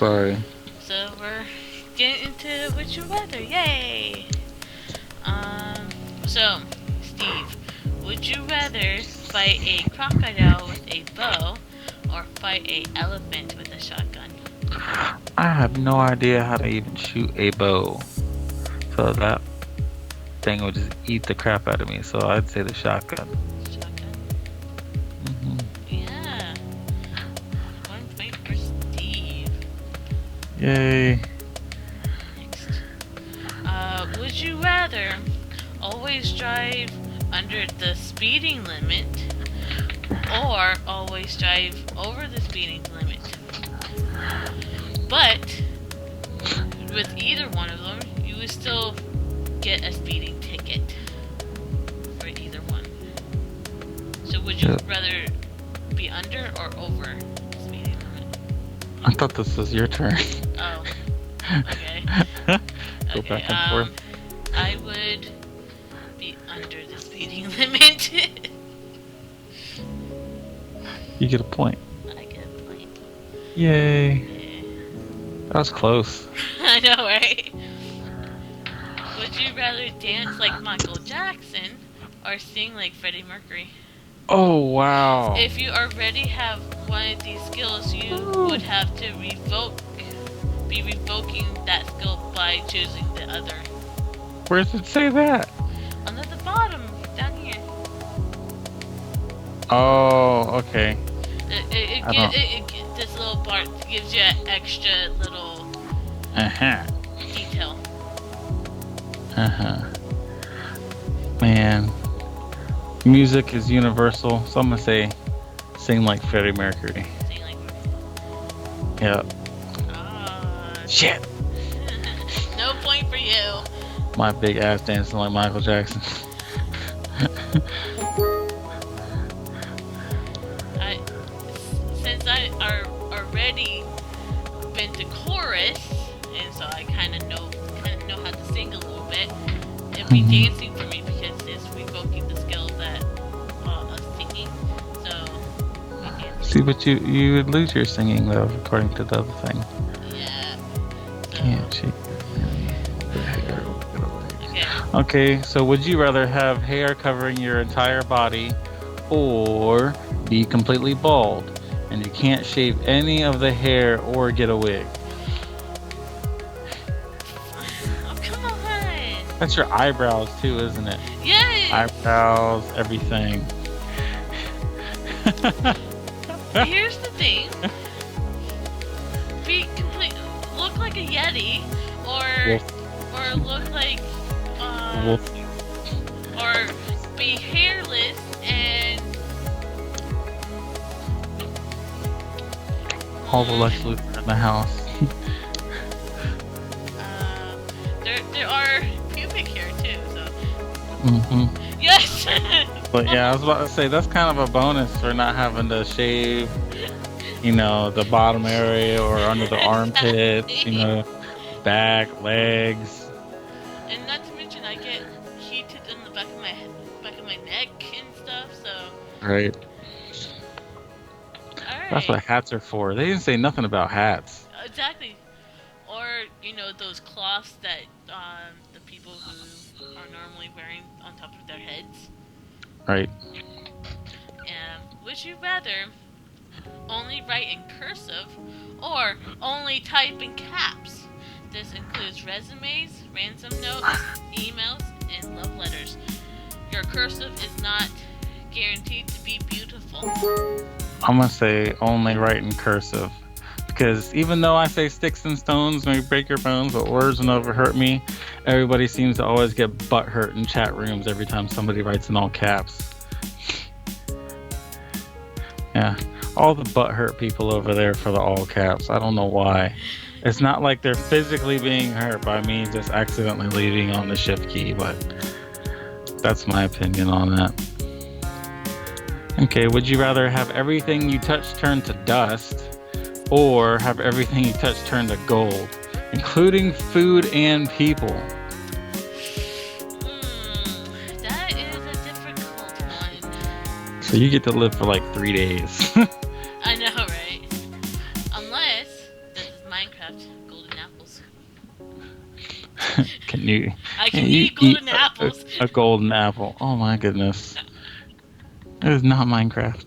Sorry. So we're getting into Would You Rather. Yay! So, Steve, would you rather fight a crocodile with a bow or fight a elephant with a shotgun? I have no idea how to even shoot a bow. So that thing would just eat the crap out of me. So I'd say the shotgun. Shotgun? Hmm. Yeah. 1 point for Steve. Yay. Next. Would you rather always drive under the speeding limit or always drive over the speeding limit? But with either one of them, you would still get a speeding ticket for either one. So would you rather be under or over the speeding limit? I thought this was your turn. Oh, okay. Go back and forth. I would be under the speeding limit. You get a point. I get a point. Yay. Yeah. That was close. I know, right? Would you rather dance like Michael Jackson or sing like Freddie Mercury? Oh, wow. If you already have one of these skills, you would have to be revoking that skill by choosing the other. Where does it say that? On the bottom, down here. Oh, okay. This little part gives you an extra little detail. Man. Music is universal, so I'm gonna say sing like Freddie Mercury. Sing like Yep. Shit. No point for you. My big ass dancing like Michael Jackson. Since I already been to chorus, and so I kind of know how to sing a little bit. It'd be dancing for me because it's revoking the skills that of singing. So. See, but you would lose your singing though, according to the other thing. Yeah. So, Yeah, okay. Okay, so would you rather have hair covering your entire body or be completely bald and you can't shave any of the hair or get a wig? Oh, come on. That's your eyebrows too, isn't it? Yes. Eyebrows, everything. Here's the thing. Look like a Yeti or look like or be hairless and all the Lex Luthor in the house. There are pubic hair too, so yes. But yeah, I was about to say that's kind of a bonus for not having to shave, the bottom area or under the armpits, back, legs. And not to mention, I get heated in the back of my neck and stuff. So. Right. All right. That's what hats are for. They didn't say nothing about hats. Exactly. Or those cloths that the people who are normally wearing on top of their heads. Right. And would you rather only write in cursive or only type in caps? This includes resumes, ransom notes, emails, and love letters. Your cursive is not guaranteed to be beautiful. I'm gonna say only write in cursive. Because even though I say sticks and stones may break your bones, but words will never hurt me, everybody seems to always get butt hurt in chat rooms every time somebody writes in all caps. Yeah, all the butt hurt people over there for the all caps. I don't know why. It's not like they're physically being hurt by me just accidentally leaving on the shift key, but that's my opinion on that. Okay, would you rather have everything you touch turn to dust or have everything you touch turn to gold, including food and people? That is a difficult one. So you get to live for like 3 days. I know, right? Unless this is Minecraft. Golden apples. Can you? I Can can you eat eat golden apples. a golden apple? Oh my goodness! It is not Minecraft.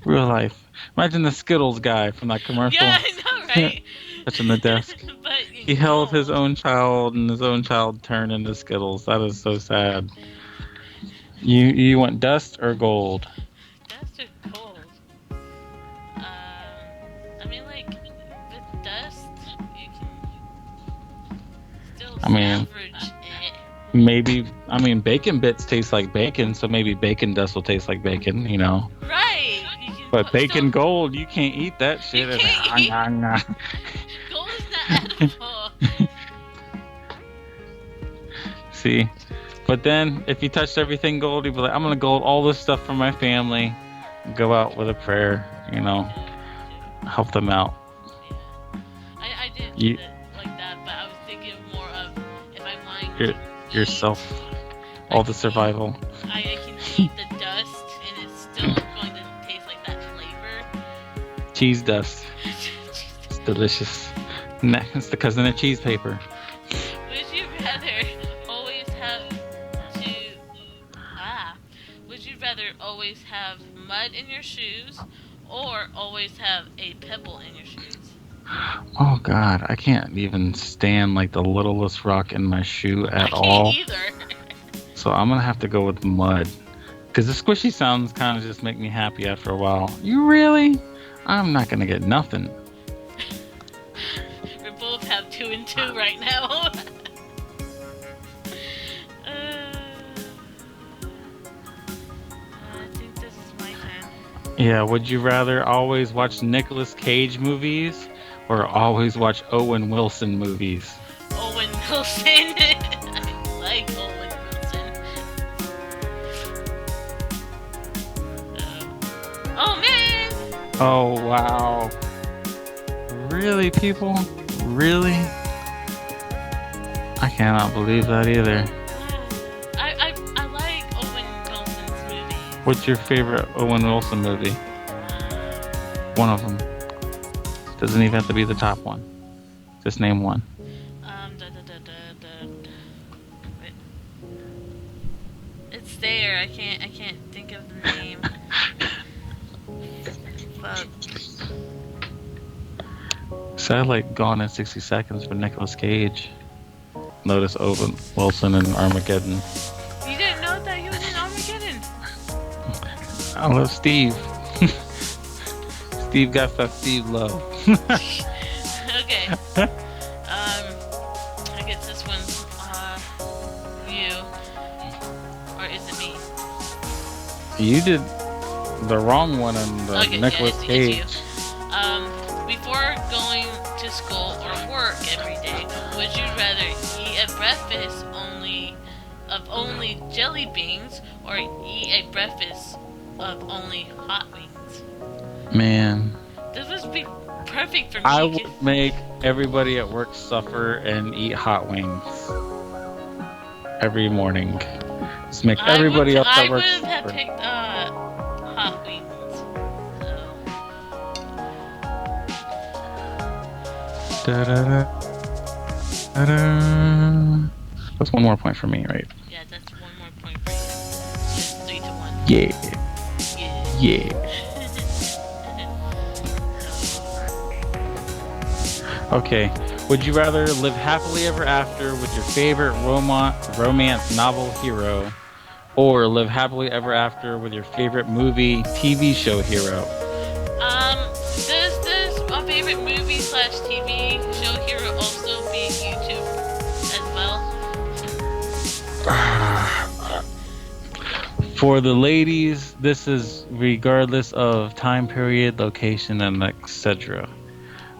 Real life. Imagine the Skittles guy from that Yeah, commercial. I know, right? Touching the desk. But He held his gold. own child, and his own child turned into Skittles. That is so sad. You want dust or gold? Dust or gold? I mean, like, with dust, you can still I mean, salvage it. maybe. I mean, bacon bits taste like bacon, so maybe bacon dust will taste like bacon. You know. Right. You can But bacon still. gold, you can't eat that shit. You It's can't like, eat. "Ah, nah, Gold is not edible. nah." See, but then if you touched everything gold, you'd be like, I'm gonna gold all this stuff for my family. Go out with a prayer. You know, help them out. Yeah. I didn't You, put it like that, but I was thinking more of if I'm wanting your, to yourself, I all the can survival. I can eat the dust and it's still going to taste like that flavor. Cheese dust. It's delicious. It's the cousin of cheese paper. Would you rather always have to would you rather always have mud in your shoes or always have a pebble in your shoes? Oh God, I can't even stand like the littlest rock in my shoe I at can't all. either. So I'm gonna have to go with mud. Because the squishy sounds kind of just make me happy after a while. You really? I'm not gonna get nothing. We both have 2 and 2 right now. I think this is my turn. Yeah, would you rather always watch Nicolas Cage movies or always watch Owen Wilson movies? Owen Wilson. I like Owen Wilson. Oh man! Oh, wow. Really, people? Really? I cannot believe that either. I like Owen Wilson's movies. What's your favorite Owen Wilson movie? One of them. Doesn't even have to be the top one. Just name one. Wait. It's there. I can't think of the name. Fuck. So I like Gone in 60 Seconds for Nicolas Cage. Notice Owen Wilson in Armageddon. You didn't know that he was in Armageddon? I love Steve. Steve got that Steve love. Okay. I guess this one's you, or is it me? You did the wrong one on the Okay, Nicolas yeah, Cage. it's you. Before going to school or work every day, would you rather eat a breakfast only jelly beans or eat a breakfast of only hot wings? Man, This would be perfect for me. I would make everybody at work suffer and eat hot wings every morning. Just make everybody else I at work would have suffer. picked hot wings. So. Da-da-da. Ta-da. That's one more point for me, right? Yeah, that's one more point for you. It's 3-1. Yeah. Yeah. Yeah. Okay. Would you rather live happily ever after with your favorite romance novel hero, or live happily ever after with your favorite movie, TV show hero? Does my favorite movie / TV show hero also be YouTube as well? For the ladies, this is regardless of time period, location, and etc.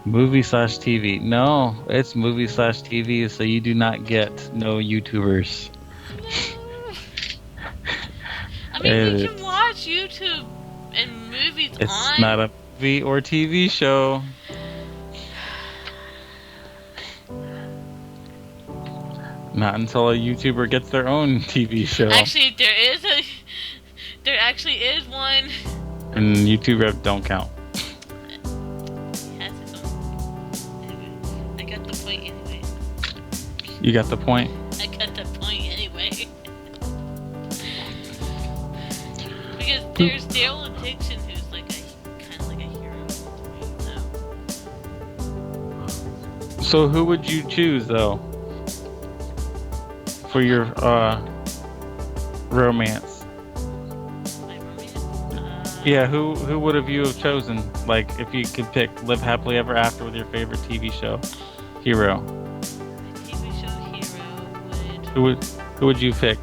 Movie / TV. No, it's movie / TV, so you do not get no YouTubers. I mean, you can watch YouTube and movies It's on. not a movie or TV show. Not until a YouTuber gets their own TV show. Actually, there actually is one. And YouTube don't count. He has his own. got the point anyway. You got the point? I got the point anyway. Because there's Daryl Dixon, who's like kind of like a hero. So who would you choose though for your romance? My romance? Yeah, who would have you have chosen? Like if you could pick live happily ever after with your favorite TV show hero. My TV show hero would. Who would you pick?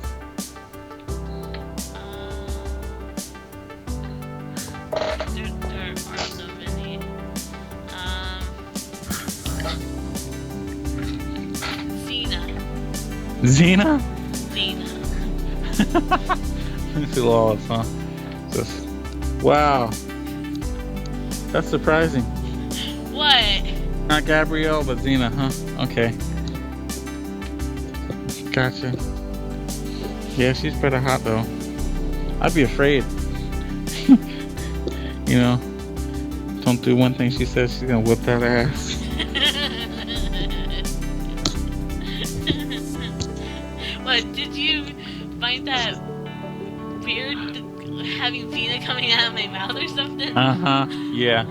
There are so many. Xena. Xena? Too lawless, huh? Just, wow. That's surprising. What? Not Gabrielle, but Xena, huh? Okay. Gotcha. Yeah, she's pretty hot though. I'd be afraid. You know, don't do one thing she says, she's gonna whip that ass. What, did you find that weird having Xena coming out of my mouth or something? Yeah.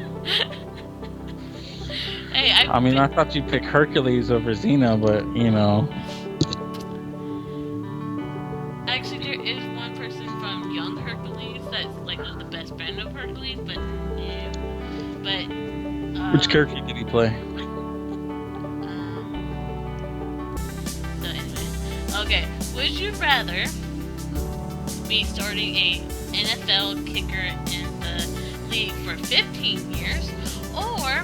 Hey, I mean, I thought you'd pick Hercules over Xena, but you know. Actually, there is one person from Young Hercules that's like the best friend of Hercules, but yeah. But Which character did he play? So anyway, okay. Would you rather be starting a NFL kicker in the league for 15 years, or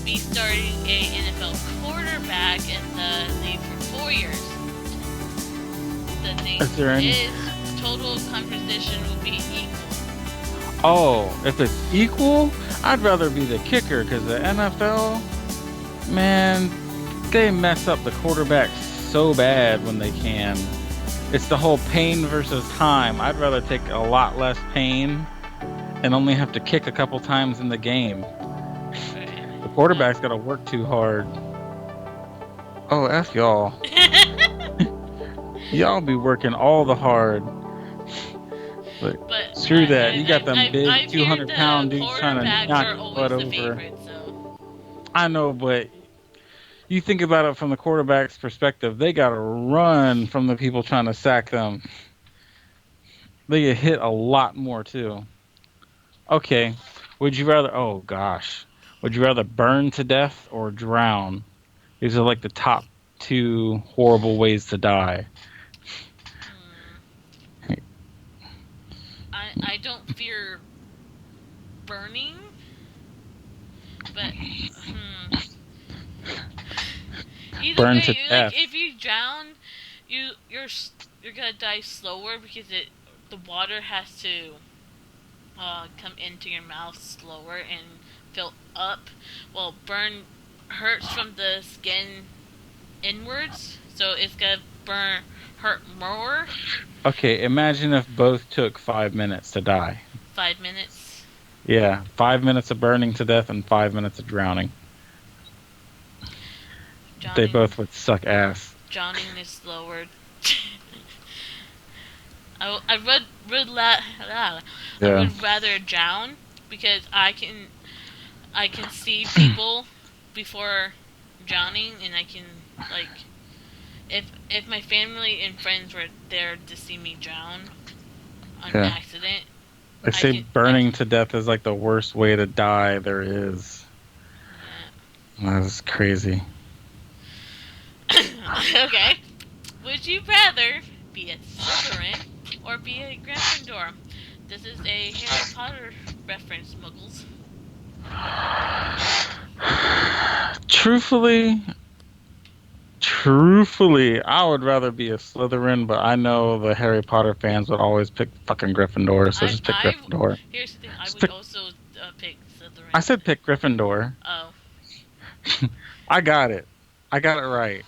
be starting a NFL quarterback in the league for 4 years? The thing is, total composition will be equal. Oh, if it's equal, I'd rather be the kicker because the NFL, man, they mess up the quarterback so bad when they can. It's the whole pain versus time. I'd rather take a lot less pain and only have to kick a couple times in the game. The quarterback's got to work too hard. Oh, F y'all. Y'all be working all the hard. But screw that. You got them big 200-pound dudes trying to knock your butt over. Favorite, so. I know, but you think about it from the quarterback's perspective. They got to run from the people trying to sack them. They get hit a lot more, too. Okay. Would you rather... Oh, gosh. Would you rather burn to death or drown? These are like the top two horrible ways to die. I don't fear burning, but either burn way, to death. Like, if you drown, you're gonna die slower because the water has to come into your mouth slower and fill up. Well, burn hurts from the skin inwards, so it's gonna hurt more. Okay, imagine if both took 5 minutes to die. 5 minutes? Yeah, 5 minutes of burning to death and 5 minutes of drowning. They both would suck ass. Drowning is slower. I would rather drown because I can see people before drowning, and I can like. If my family and friends were there to see me drown on accident, I say burning to death is like the worst way to die there is. Yeah. That's crazy. Okay. Would you rather be a Slytherin or be a Gryffindor? This is a Harry Potter reference, Muggles. Truthfully, I would rather be a Slytherin, but I know the Harry Potter fans would always pick fucking Gryffindor, so just pick Gryffindor. Here's the thing, I would also pick Slytherin. I said pick Gryffindor. Oh. I got it. I got it right.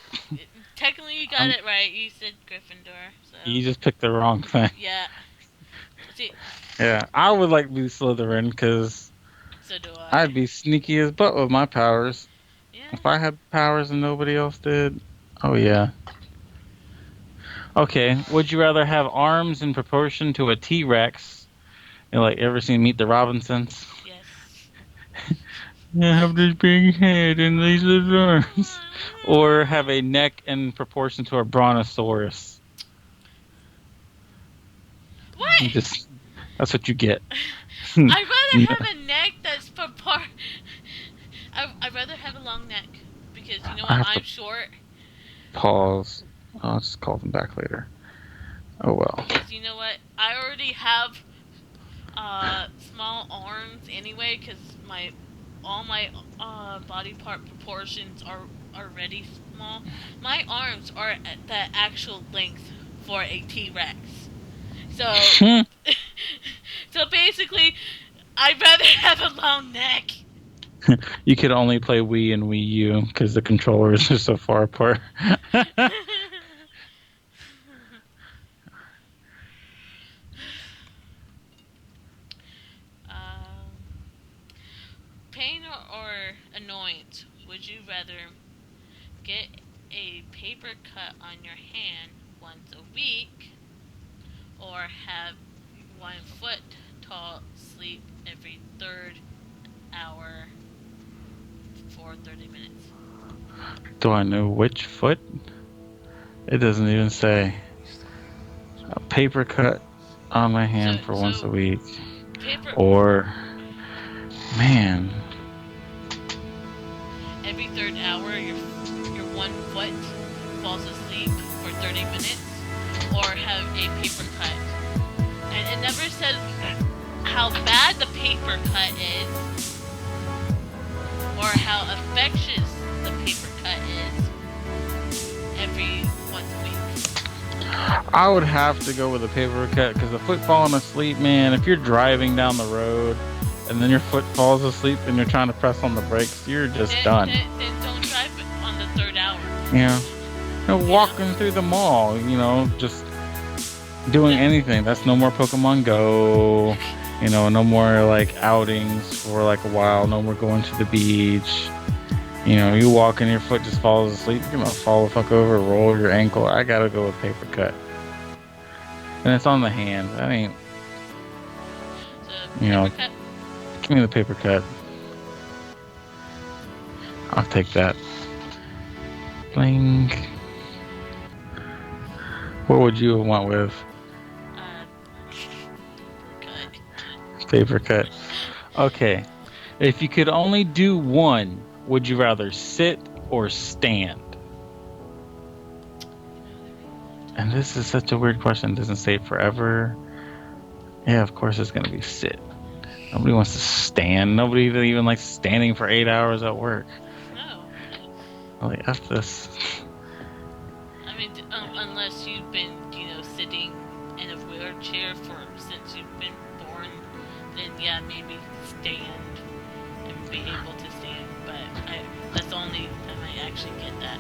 Technically, you got it right. You said Gryffindor. So. You just picked the wrong thing. Yeah. See. Yeah, I would like to be Slytherin, because so do I. I'd be sneaky as butt with my powers. Yeah, If I had powers and nobody else did, oh yeah. Okay, would you rather have arms in proportion to a T-Rex? You know, like, ever seen Meet the Robinsons? Yes. I have this big head and these little arms. Or have a neck in proportion to a brontosaurus. What? Just that's what you get. I'd rather No, have a neck that's I'd rather have a long neck because you know I what? have I'm to short. pause. I'll just call them back later. Oh well. Because you know what? I already have small arms anyway. Because all my body part proportions are already small. My arms are at the actual length for a T-Rex. So, so basically, I'd rather have a long neck. You could only play Wii and Wii U because the controllers are so far apart. um, pain or annoyance? Would you rather get a paper cut on your hand once a week, or have 1 foot tall sleep every third hour for 30 minutes? Do I know which foot? It doesn't even say. A paper cut on my hand for once a week. Paper Or, man, every third hour, your 1 foot falls asleep for 30 minutes, or have a paper cut. And it never says how bad the paper cut is, or how infectious the paper cut is every once a week. I would have to go with a paper cut because the foot falling asleep, man, if you're driving down the road and then your foot falls asleep and you're trying to press on the brakes, you're just done. Then don't drive on the third hour. Yeah. Walking through the mall, just doing anything. That's no more Pokemon Go. No more like outings for like a while. No more going to the beach. You walk and your foot just falls asleep. You're gonna fall the fuck over, roll your ankle. I gotta go with paper cut. And it's on the hand. I mean, Paper cut? Give me the paper cut. I'll take that. Bling. What would you want with? Paper cut. Okay. If you could only do one, would you rather sit or stand? And this is such a weird question. It doesn't say forever. Yeah, of course it's going to be sit. Nobody wants to stand. Nobody even likes standing for 8 hours at work. No. Like, F this. I mean, unless you've been, sitting in a wheelchair since you've been born, then yeah, maybe stand and be able to stand. But that's the only time I actually get that.